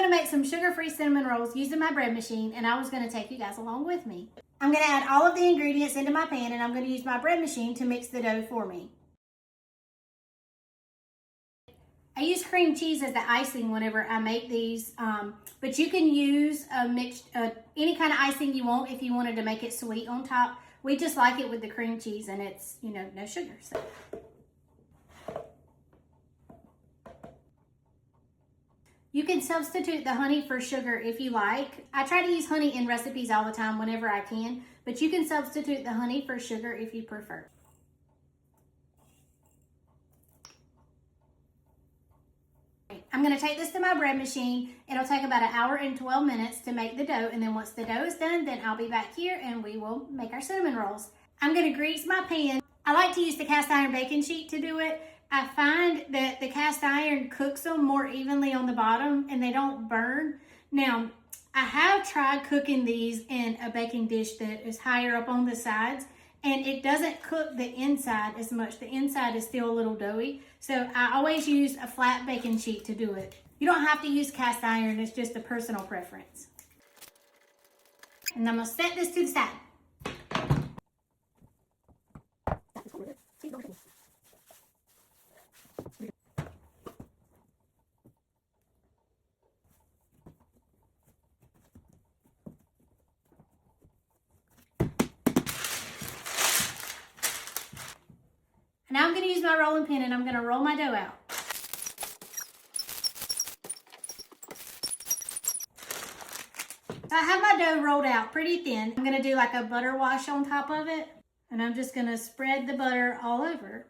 going to make some sugar-free cinnamon rolls using my bread machine, and I was going to take you guys along with me. I'm going to add all of the ingredients into my pan, and I'm going to use my bread machine to mix the dough for me. I use cream cheese as the icing whenever I make these, but you can use any kind of icing you want if you wanted to make it sweet on top. We just like it with the cream cheese, and it's, you know, no sugar. So. You can substitute the honey for sugar if you like. I try to use honey in recipes all the time whenever I can, but you can substitute the honey for sugar if you prefer. I'm going to take this to my bread machine. It'll take about 1 hour and 12 minutes to make the dough, and then once the dough is done, then I'll be back here and we will make our cinnamon rolls. I'm going to grease my pan. I like to use the cast iron baking sheet to do it. I find that the cast iron cooks them more evenly on the bottom and they don't burn. Now, I have tried cooking these in a baking dish that is higher up on the sides, and it doesn't cook the inside as much. The inside is still a little doughy. So I always use a flat baking sheet to do it. You don't have to use cast iron, it's just a personal preference. And I'm gonna set this to the side. Now I'm going to use my rolling pin and I'm going to roll my dough out. So I have my dough rolled out pretty thin. I'm going to do like a butter wash on top of it, and I'm just going to spread the butter all over.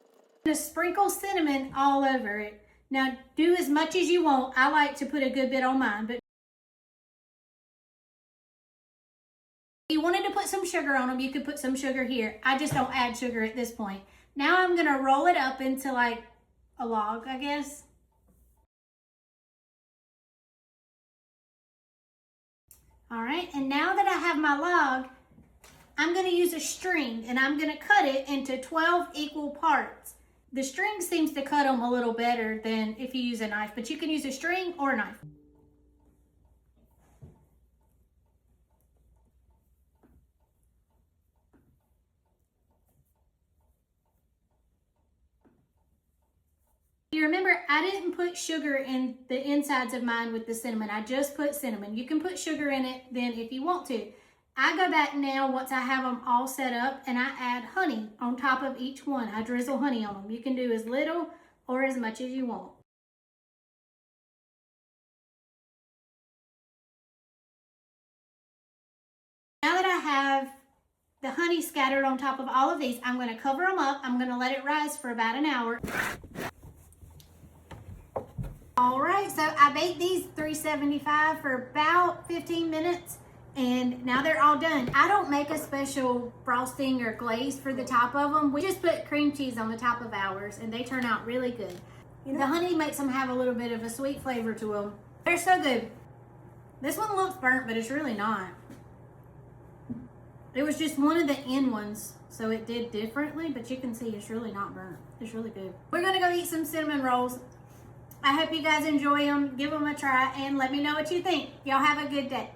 I'm going to sprinkle cinnamon all over it. Now do as much as you want. I like to put a good bit on mine, but if you wanted to put some sugar on them, you could put some sugar here. I just don't add sugar at this point. Now I'm gonna roll it up into like a log, I guess. All right, and now that I have my log, I'm gonna use a string and I'm gonna cut it into 12 equal parts. The string seems to cut them a little better than if you use a knife, but you can use a string or a knife. You remember, I didn't put sugar in the insides of mine with the cinnamon. I just put cinnamon. You can put sugar in it then if you want to. I go back now once I have them all set up and I add honey on top of each one. I drizzle honey on them. You can do as little or as much as you want. Now that I have the honey scattered on top of all of these, I'm going to cover them up. I'm going to let it rise for about 1 hour. All right, so I baked these 375 for about 15 minutes, and now they're all done. I don't make a special frosting or glaze for the top of them. We just put cream cheese on the top of ours, and they turn out really good. You know, the honey makes them have a little bit of a sweet flavor to them. They're so good. This one looks burnt, but it's really not. It was just one of the end ones, so it did differently, but you can see it's really not burnt. It's really good. We're gonna go eat some cinnamon rolls. I hope you guys enjoy them. Give them a try and let me know what you think. Y'all have a good day.